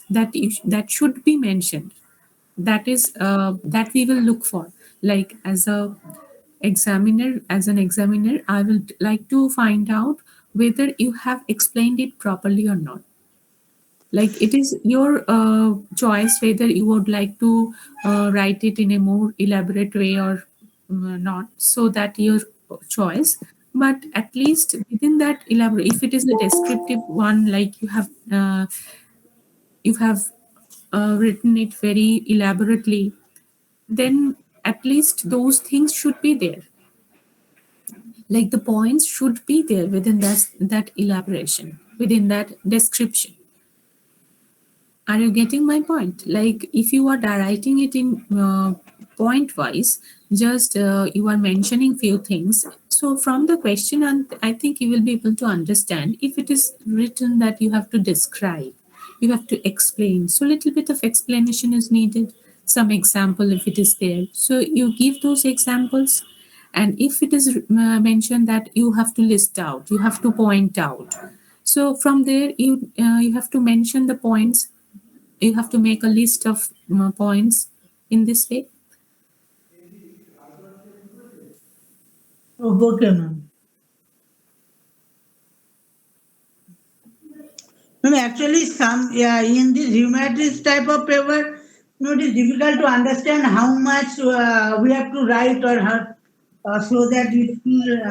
that should be mentioned. That is that we will look for. Like as an examiner, I will like to find out whether you have explained it properly or not. Like it is your choice whether you would like to write it in a more elaborate way or not, so that your choice. But at least within that elaborate, if it is a descriptive one, like you have written it very elaborately, then at least those things should be there. Like the points should be there within that elaboration, within that description. Are you getting my point? Like if you are writing it in point wise, just you are mentioning few things. So from the question, and I think you will be able to understand if it is written that you have to describe, you have to explain. So little bit of explanation is needed. Some example if it is there. So you give those examples, and if it is mentioned that you have to list out, you have to point out. So from there you have to mention the points, you have to make a list of points in this way. Oh, okay, ma'am. Ma'am, actually, some yeah, in this humanities type of paper, it is difficult to understand how much we have to write or how, so that it will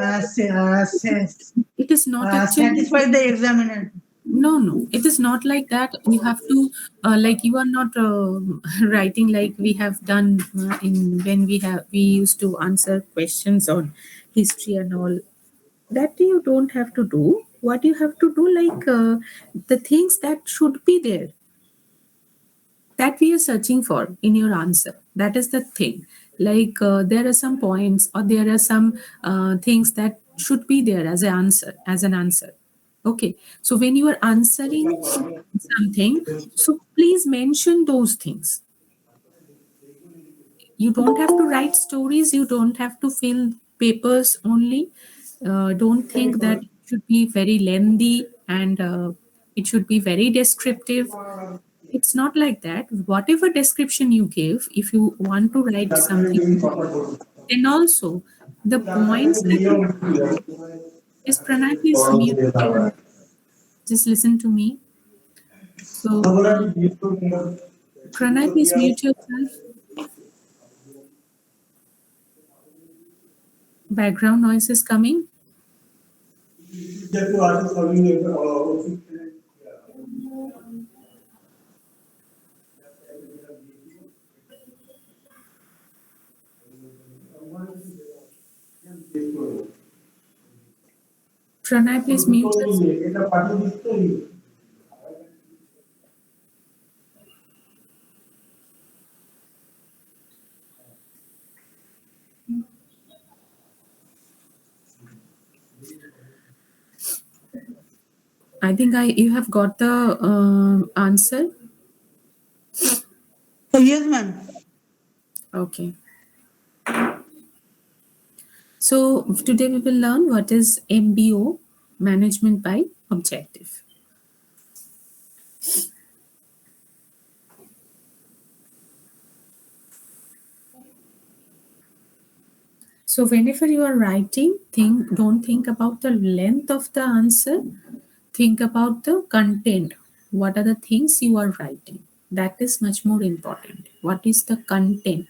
It is not actually, satisfy the examiner. no, it is not like that. You have to like you are not writing like we have done in when we used to answer questions on history and all. That you don't have to do. What you have to do, like the things that should be there, that we are searching for in your answer, that is the thing. Like there are some points or there are some things that should be there as an answer. Okay, so when you are answering something, so please mention those things. You don't have to write stories, you don't have to fill papers only. Don't think that it should be very lengthy and it should be very descriptive. It's not like that. Whatever description you give, if you want to write something, then also the points that you is Pranay, please mute. Just listen to me. So, Pranay, please mute yourself. Background noise is coming. Pranay, please mute yourself. I think you have got the answer. Yes, ma'am. Okay. So today we will learn what is MBO, management by objective. So whenever you are writing, don't think about the length of the answer. Think about the content. What are the things you are writing? That is much more important. What is the content?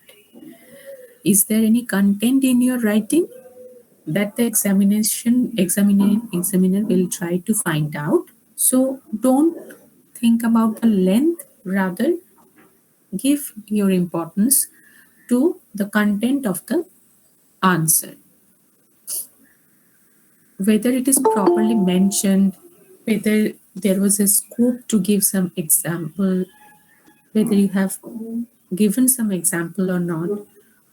Is there any content in your writing that the examiner will try to find out? So don't think about the length, rather give your importance to the content of the answer. Whether it is properly mentioned, whether there was a scope to give some example, whether you have given some example or not,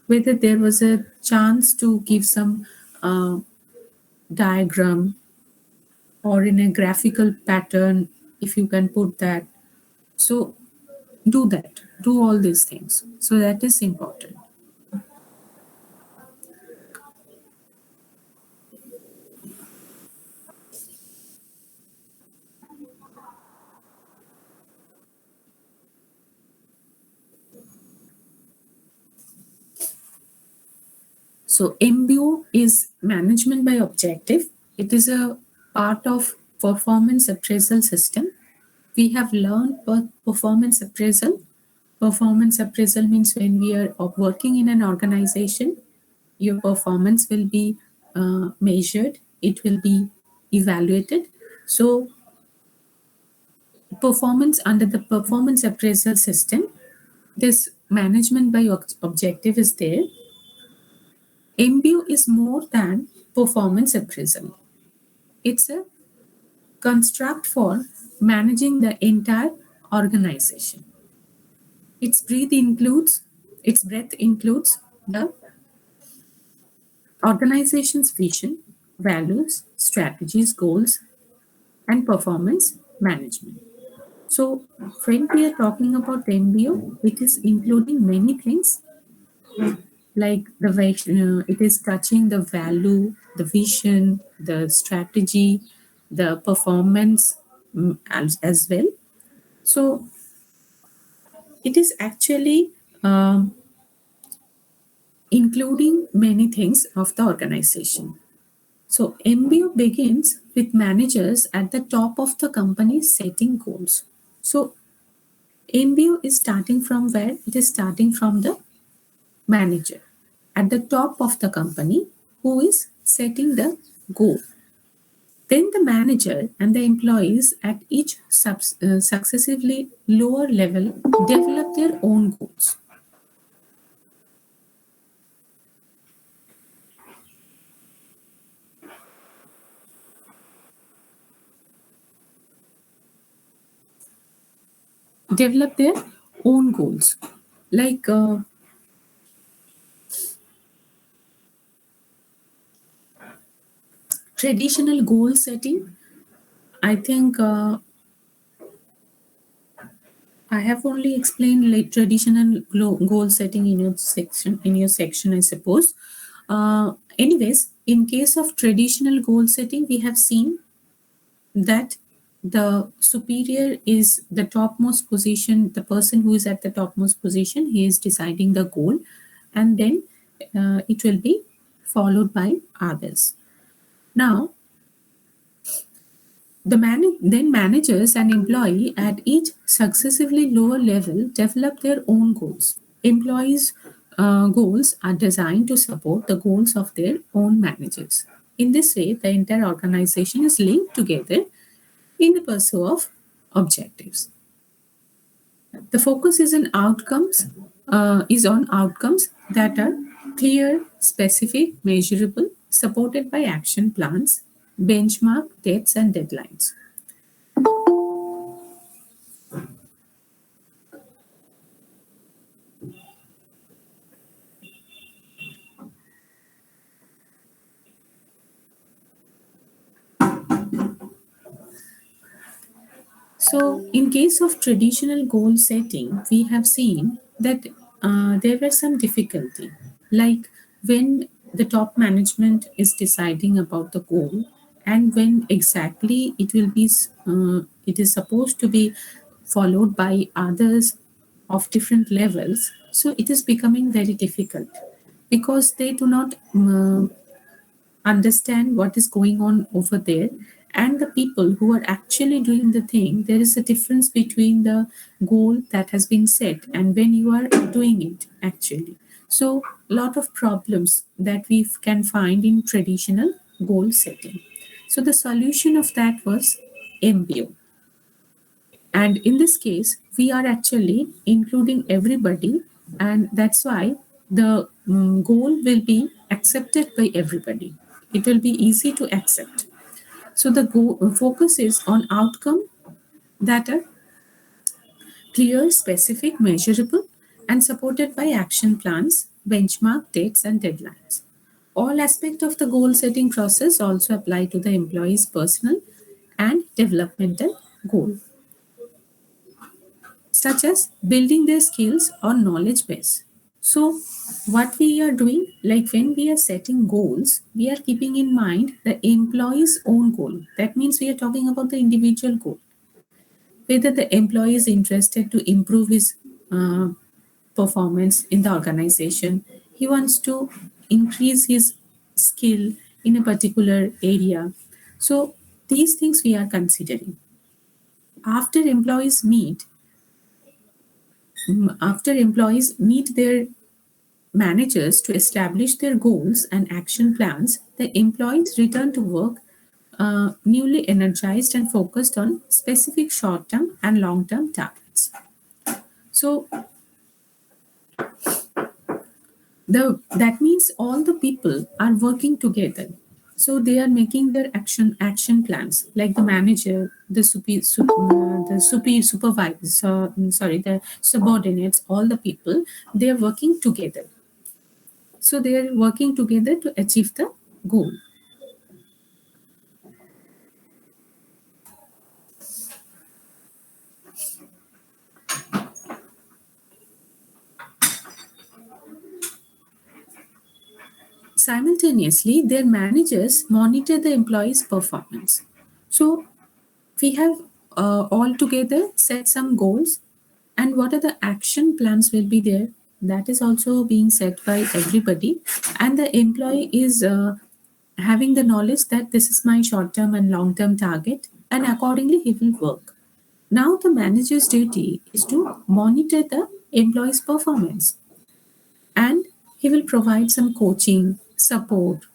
whether there was a chance to give some uh, diagram or in a graphical pattern, if you can put that. So do that, do all these things. So that is important. So MBO is management by objective. It is a part of performance appraisal system. We have learned performance appraisal. Performance appraisal means when we are working in an organization, your performance will be measured, it will be evaluated. So performance under the performance appraisal system, this management by objective is there. MBO is more than performance appraisal. It's a construct for managing the entire organization. Its breadth includes the organization's vision, values, strategies, goals, and performance management. So, when we are talking about MBO, it is including many things like it is touching the value, the vision, the strategy, the performance as well. So, it is actually including many things of the organization. So, MBO begins with managers at the top of the company setting goals. So, MBO is starting from where? It is starting from the manager at the top of the company who is setting the goal. Then the manager and the employees at each successively lower level develop their own goals. Develop their own goals. Like traditional goal setting, I think I have only explained like traditional goal setting in your section. I suppose. Anyways, in case of traditional goal setting, we have seen that the superior is the topmost position. The person who is at the topmost position, he is deciding the goal, and then it will be followed by others. Now, then managers and employee at each successively lower level develop their own goals. Employees' goals are designed to support the goals of their own managers. In this way, the entire organization is linked together in the pursuit of objectives. The focus is on outcomes that are clear, specific, measurable, supported by action plans, benchmark, dates, and deadlines. So, in case of traditional goal setting, we have seen that there were some difficulty, like when the top management is deciding about the goal, and when exactly it is supposed to be followed by others of different levels. So, it is becoming very difficult because they do not understand what is going on over there, and the people who are actually doing the thing, there is a difference between the goal that has been set and when you are doing it actually. So a lot of problems that we can find in traditional goal setting. So the solution of that was MBO, and in this case we are actually including everybody, and that's why the goal will be accepted by everybody. It will be easy to accept. So the focus is on outcome that are clear, specific, measurable, and supported by action plans, benchmark, dates, and deadlines. All aspects of the goal setting process also apply to the employee's personal and developmental goal, such as building their skills or knowledge base. So, what we are doing, like when we are setting goals, we are keeping in mind the employee's own goal. That means we are talking about the individual goal. Whether the employee is interested to improve his uh, performance in the organization, he wants to increase his skill in a particular area. So these things we are considering. After employees meet, after employees meet their managers to establish their goals and action plans, the employees return to work newly energized and focused on specific short term and long term targets. So that means all the people are working together. So they are making their action plans, like the manager, the supervisor, sorry, the subordinates, all the people. They are working together. So they are working together to achieve the goal. Simultaneously, their managers monitor the employees' performance. So we have all together set some goals, and what are the action plans will be there. That is also being set by everybody, and the employee is having the knowledge that this is my short term and long term target, and accordingly he will work. Now the manager's duty is to monitor the employee's performance, and he will provide some coaching support,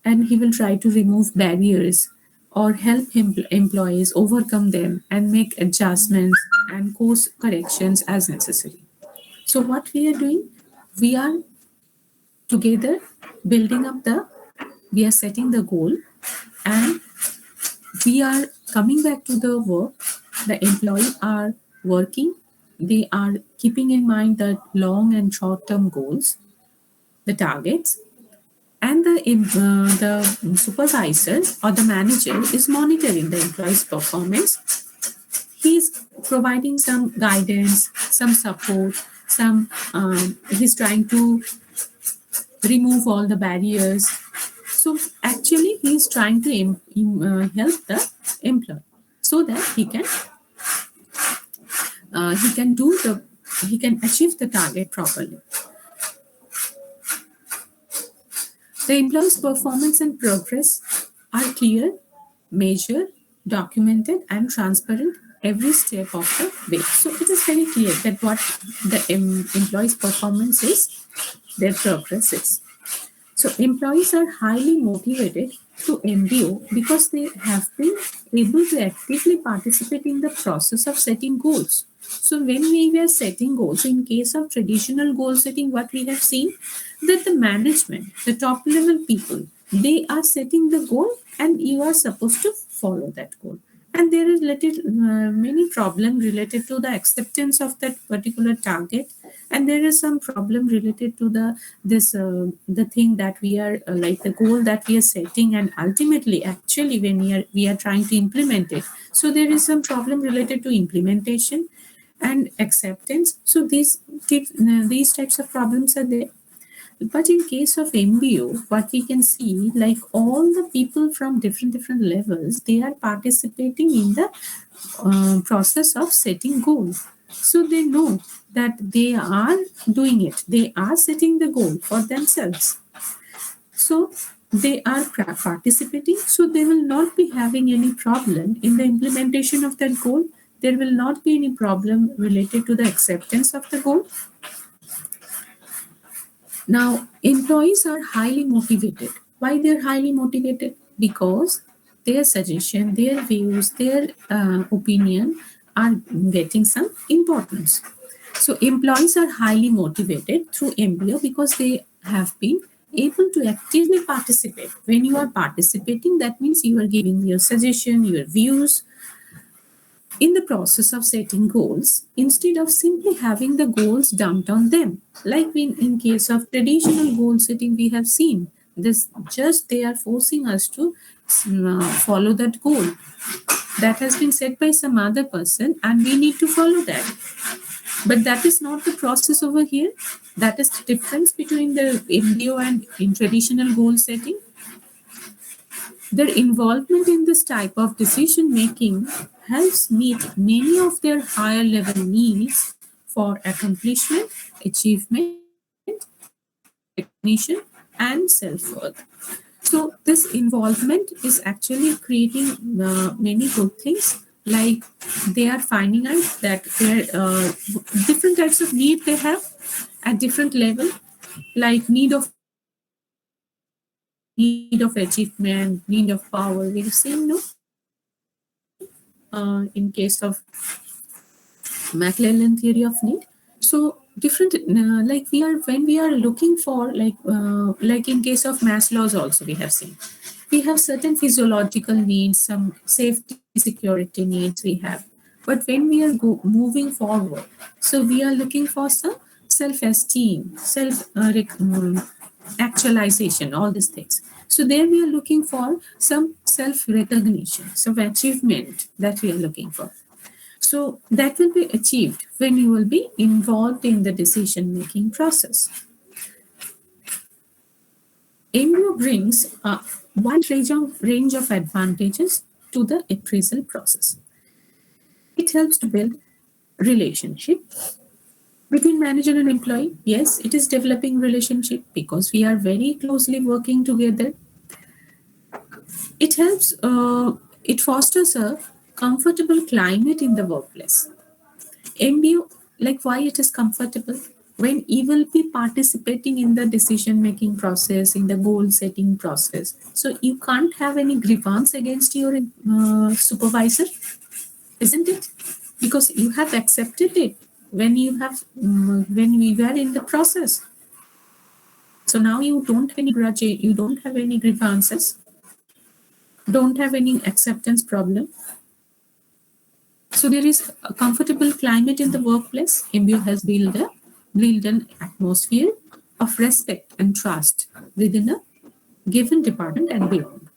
and he will try to remove barriers or help employees overcome them and make adjustments and course corrections as necessary. So what we are doing, we are together building up the, we are setting the goal, and we are coming back to the work. The employee are working, they are keeping in mind the long and short term goals, the targets, and the supervisor or the manager is monitoring the employee's performance. He's providing some guidance, some support, some he's trying to remove all the barriers. So actually he's trying to help the employee so that he can do the, he can achieve the target properly. The employee's performance and progress are clear, measured, documented, and transparent every step of the way. So it is very clear that what the employee's performance is, their progress is. So employees are highly motivated to MBO because they have been able to actively participate in the process of setting goals. So when we were setting goals, in case of traditional goal setting, what we have seen, that the management, the top level people, they are setting the goal and you are supposed to follow that goal. And there is many problem related to the acceptance of that particular target, and there is some problem related to the thing that we are like the goal that we are setting, and ultimately actually when we are trying to implement it, so there is some problem related to implementation and acceptance. So these types of problems are there. But in case of MBO, what we can see, like all the people from different levels, they are participating in the process of setting goals. So they know that they are doing it. They are setting the goal for themselves. So they are participating. So they will not be having any problem in the implementation of that goal. There will not be any problem related to the acceptance of the goal. Now, employees are highly motivated. Why they're highly motivated? Because their suggestion, their views, their opinion are getting some importance. So, employees are highly motivated through MBO because they have been able to actively participate. When you are participating, that means you are giving your suggestion, your views, in the process of setting goals instead of simply having the goals dumped on them. Like in case of traditional goal setting, we have seen this, just they are forcing us to follow that goal that has been set by some other person, and we need to follow that. But that is not the process over here. That is the difference between the MBO and in traditional goal setting. Their involvement in this type of decision making helps meet many of their higher level needs for accomplishment, achievement, recognition, and growth. and self-worth. So this involvement is actually creating many good things. Like they are finding out that there different types of need they have at different level, like need of achievement, need of power. We've seen no in case of McClellan theory of need. So different like we are when we are looking for like in case of Maslow's also we have seen we have certain physiological needs, some safety security needs we have, but when we are moving forward, so we are looking for some self-esteem, actualization, all these things. So there we are looking for some self-recognition, some achievement that we are looking for. So that will be achieved when you will be involved in the decision making process. Mbo brings a wide range of advantages to the appraisal process. It helps to build relationship between manager and employee. Yes, it is developing relationship because we are very closely working together. It helps. It fosters a comfortable climate in the workplace. MBO, like why it is comfortable when you will be participating in the decision making process, in the goal setting process. So you can't have any grievance against your supervisor, isn't it? Because you have accepted it when we were in the process. So now you don't have any grudge, you don't have any grievances, don't have any acceptance problem. So there is a comfortable climate in the workplace. MBO has built an atmosphere of respect and trust within a given department and beyond.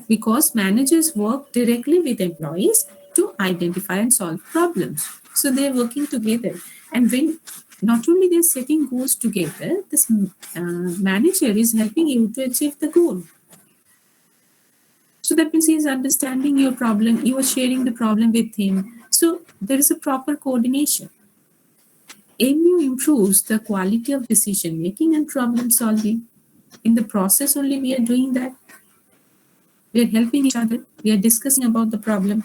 Because managers work directly with employees to identify and solve problems. So they're working together. And when not only they're setting goals together, this manager is helping you to achieve the goal. So that means he is understanding your problem, you are sharing the problem with him. So there is a proper coordination. MU improves the quality of decision making and problem solving. In the process only we are doing that. We are helping each other. We are discussing about the problem.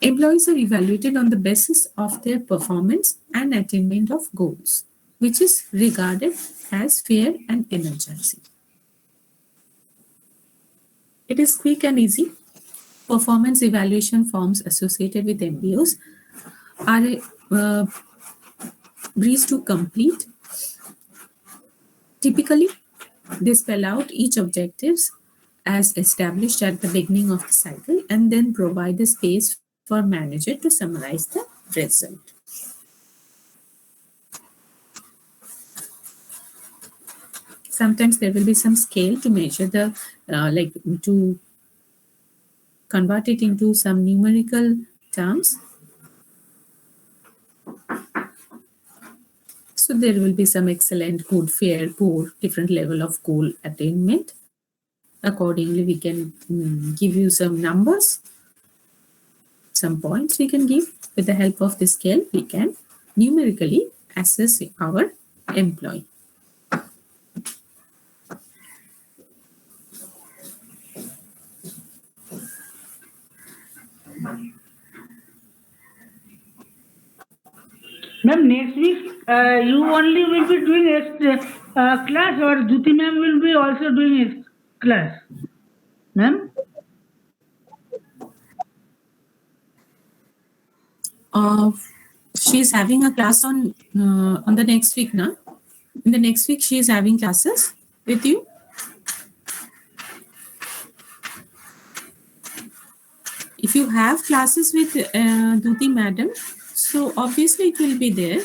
Employees are evaluated on the basis of their performance and attainment of goals, which is regarded as fair and energizing. It is quick and easy. Performance evaluation forms associated with MBOs are a breeze to complete. Typically, they spell out each objectives as established at the beginning of the cycle and then provide a space for manager to summarize the result. Sometimes there will be some scale to measure the like to convert it into some numerical terms. So there will be some excellent, good, fair, poor, different level of goal attainment. Accordingly, we can give you some numbers, some points we can give. With the help of the scale, we can numerically assess our employee. Ma'am, next week you only will be doing a class, or Jyoti ma'am will be also doing a class? Ma'am? Uh, she's having a class on the next week now. In the next week, she is having classes with you. If you have classes with Duti madam, so obviously it will be there.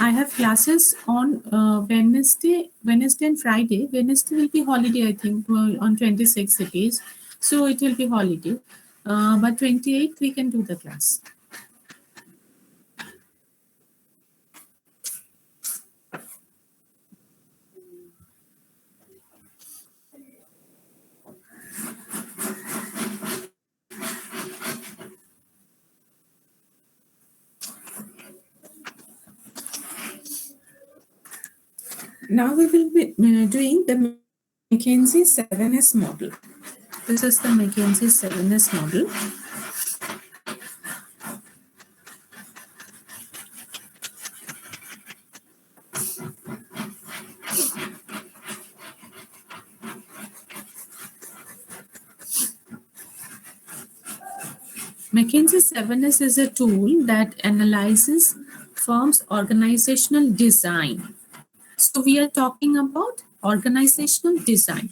I have classes on Wednesday and Friday. Wednesday will be holiday, I think, on 26th it is. So it will be holiday. But 28th we can do the class. Now we will be doing the Mckenzie 7S model. This is the Mckenzie 7S model. Mckenzie 7S is a tool that analyzes firms' organizational design. So we are talking about organizational design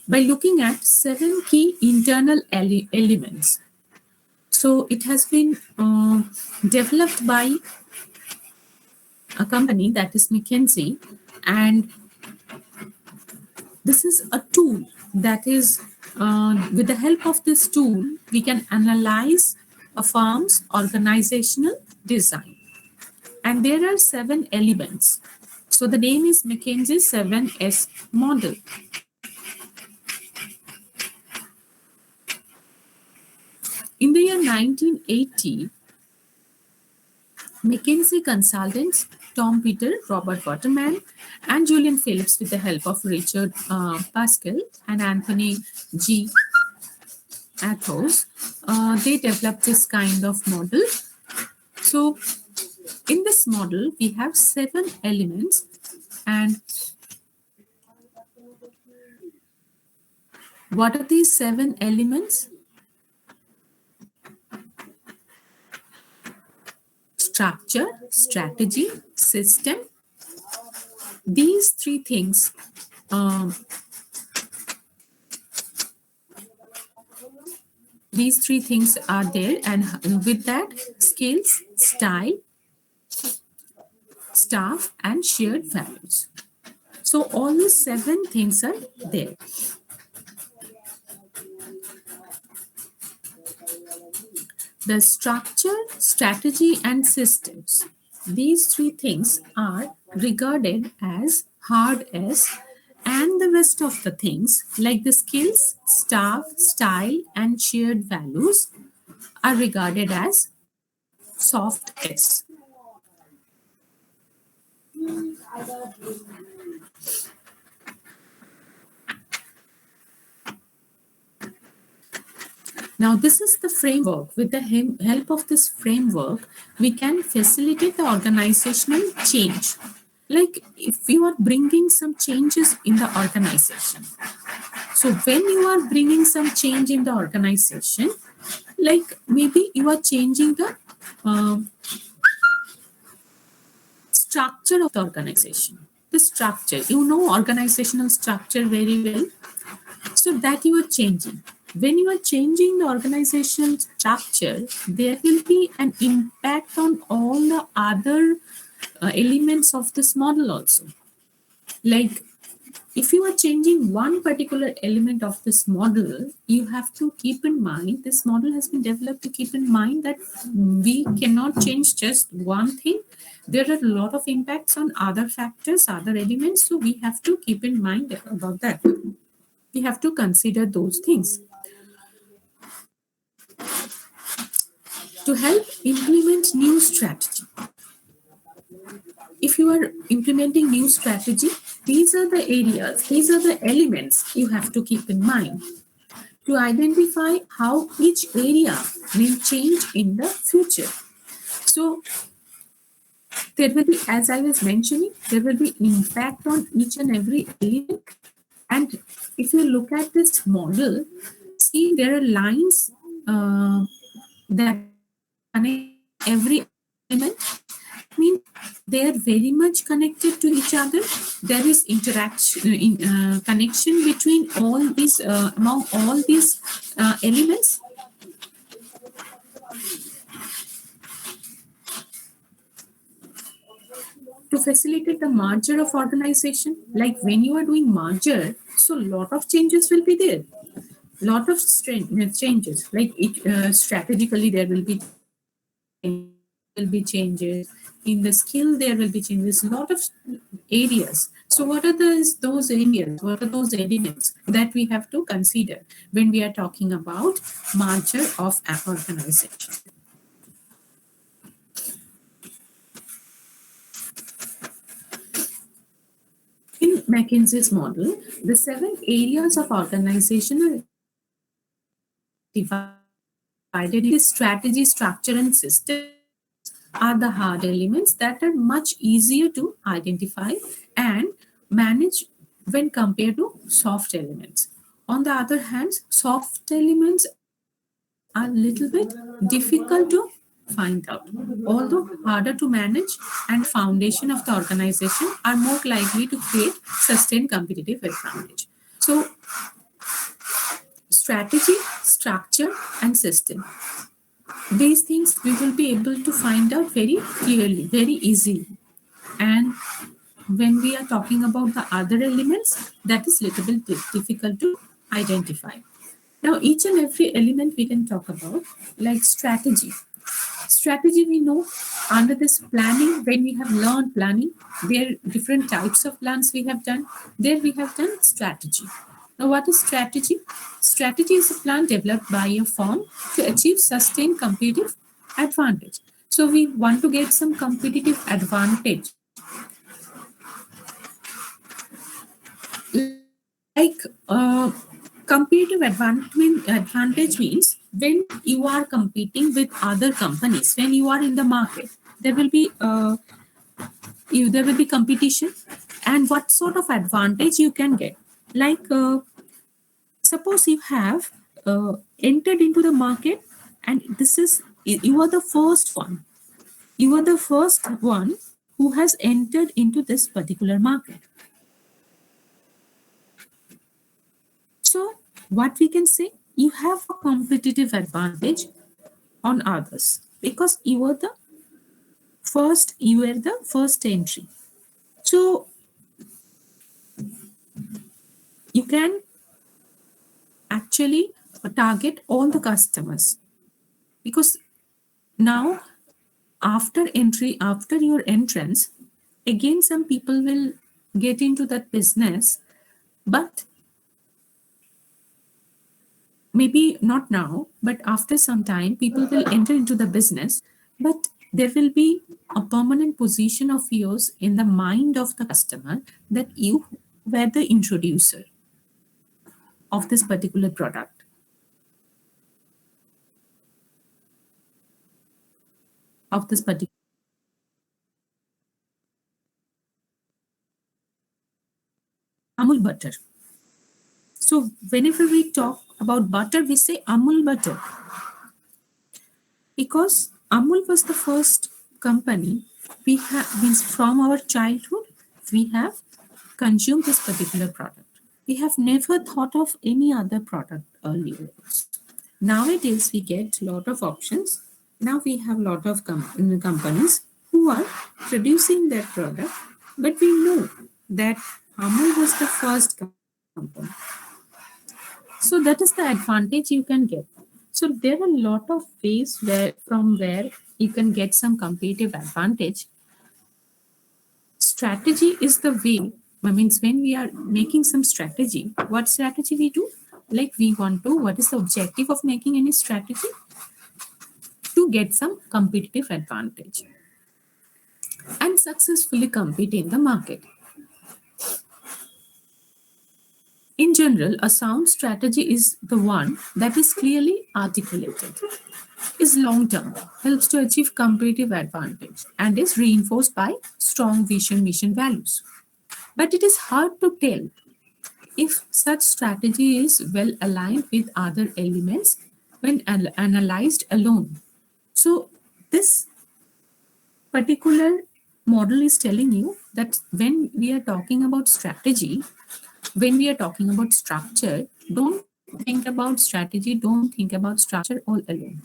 by looking at 7 key internal elements. So it has been developed by a company that is Mckenzie, and this is a tool that is, with the help of this tool, we can analyze a firm's organizational design. And there are 7 elements. So the name is Mckenzie 7S model. In the year 1980, McKinsey consultants Tom Peter, Robert Waterman, and Julian Phillips, with the help of Richard Pascal and Anthony G. Athos, they developed this kind of model. So in this model, we have 7 elements, and what are these 7 elements? Structure, strategy, system. These 3 things are there, and with that, skills, style, staff, and shared values. So all these 7 things are there. The structure, strategy, and systems. These 3 things are regarded as hard S, and the rest of the things like the skills, staff, style, and shared values are regarded as soft S. Now, this is the framework. With the help of this framework, we can facilitate the organizational change. Like if you are bringing some changes in the organization. So when you are bringing some change in the organization, like maybe you are changing the structure of the organization. The structure, you know organizational structure very well. So that you are changing. When you are changing the organizational structure, there will be an impact on all the other elements of this model also. Like if you are changing one particular element of this model, you have to keep in mind, this model has been developed to keep in mind that we cannot change just one thing. There are a lot of impacts on other factors, other elements. So we have to keep in mind about that. We have to consider those things. To help implement new strategy. If you are implementing new strategy, these are the areas, these are the elements you have to keep in mind to identify how each area will change in the future. So there will be, as I was mentioning, there will be impact on each and every element. And if you look at this model, see there are lines that connect every element. I mean, they are very much connected to each other. There is interaction, connection between all these, among all these elements. To facilitate the merger of organization, like when you are doing merger, so a lot of changes will be there. Lot of changes, like strategically there will be changes in the skill, there will be changes, a lot of areas. So what are those areas, what are those elements that we have to consider when we are talking about merger of an organization? McKenzie's model, the 7 areas of organization are divided into strategy, structure, and system. These are the hard elements that are much easier to identify and manage when compared to soft elements. On the other hand, soft elements are a little bit difficult to find out, although harder to manage, and foundation of the organization are more likely to create sustained competitive advantage. So, strategy, structure, and system, these things we will be able to find out very clearly, very easily. And when we are talking about the other elements, that is little bit difficult to identify. Now, each and every element we can talk about, like strategy. Strategy, we know under this planning, when we have learned planning, there are different types of plans we have done. There we have done strategy. Now, what is strategy? Strategy is a plan developed by a firm to achieve sustained competitive advantage. So, we want to get some competitive advantage. Like advantage means when you are competing with other companies, when you are in the market, there will be there will be competition, and what sort of advantage you can get. Like suppose you have entered into the market, and this is you are the first one. You are the first one who has entered into this particular market. So, what we can say, you have a competitive advantage on others because you were the first entry. So, you can actually target all the customers because now after your entrance, again some people will get into that business, but maybe not now, but after some time, people will enter into the business, but there will be a permanent position of yours in the mind of the customer that you were the introducer of this particular product. Of this particular Amul butter. So whenever we talk about butter, we say Amul butter because Amul was the first company we have, means from our childhood we have consumed this particular product. We have never thought of any other product earlier. Nowadays we get a lot of options. Now we have a lot of companies who are producing that product, but we know that Amul was the first company. So that is the advantage you can get. So there are a lot of ways where you can get some competitive advantage. Strategy is the way. I means when we are making some strategy, what strategy we do? Like we want to. What is the objective of making any strategy? To get some competitive advantage and successfully compete in the market. In general, a sound strategy is the one that is clearly articulated, is long term, helps to achieve competitive advantage, and is reinforced by strong vision mission values. But it is hard to tell if such strategy is well aligned with other elements when analyzed alone. So, this particular model is telling you that when we are talking about strategy, when we are talking about structure, don't think about strategy, don't think about structure all alone.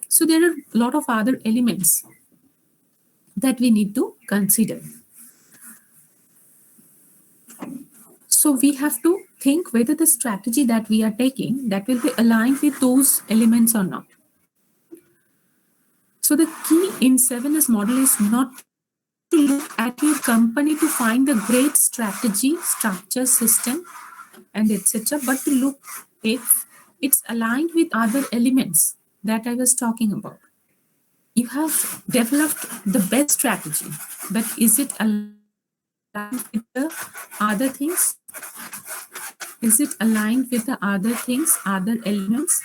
So there are a lot of other elements that we need to consider. So we have to think whether the strategy that we are taking that will be aligned with those elements or not. So the key in 7S model is not to look at your company to find the great strategy, structure, system, and etc., but to look if it's aligned with other elements that I was talking about. You have developed the best strategy, but is it aligned with other elements? aligned with the other things? Is it aligned with the other things, other elements?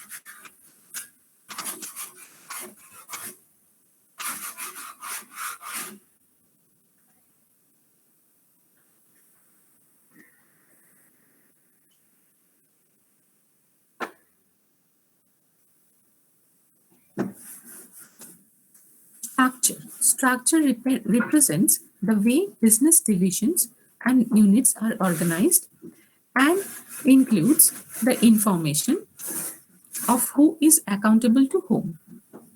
Structure. Structure represents the way business divisions and units are organized and includes the information of who is accountable to whom.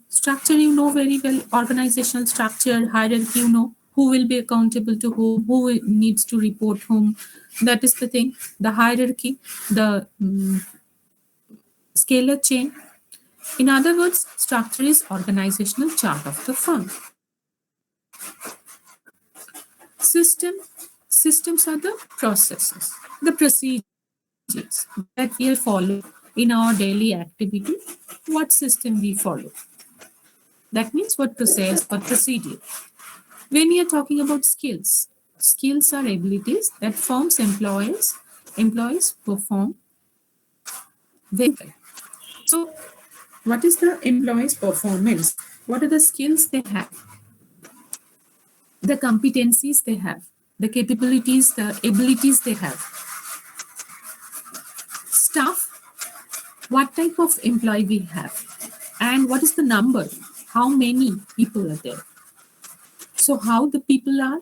Structure, you know very well, organizational structure, hierarchy, you know who will be accountable to whom, who needs to report whom. That is the thing. The hierarchy, the scalar chain. In other words, structure is organizational chart of the firm. System, systems are the processes, the procedures that we follow in our daily activity. What system we follow? That means what process or procedure. When we are talking about skills, skills are abilities that firms employees perform very well. So, what is the employees' performance? What are the skills they have? The competencies they have, the capabilities, the abilities they have. Staff, what type of employee we have, and what is the number, how many people are there. So how the people are,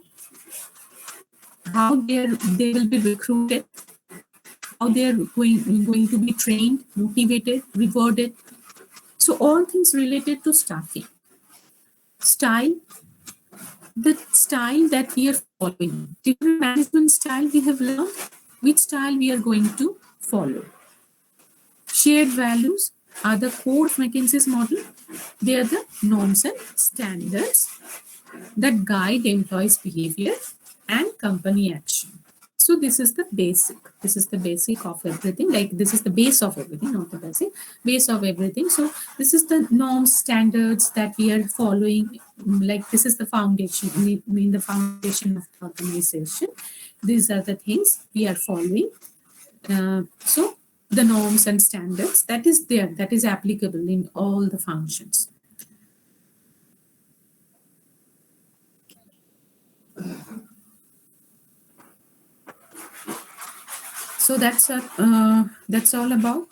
how they will be recruited, how they are going to be trained, motivated, rewarded. So all things related to staffing. Style, the style that we are following, different management style we have learned, which style we are going to follow. Shared values are the core of Mckenzie's model. They are the norms and standards that guide employees' behavior and company action. So this is the basic. This is the basic of everything. Like this is the base of everything, not the basic, base of everything. So this is the norms, standards that we are following. Like this is the foundation, mean the foundation of the organization. These are the things we are following. So the norms and standards that is there, that is applicable in all the functions. So that's all about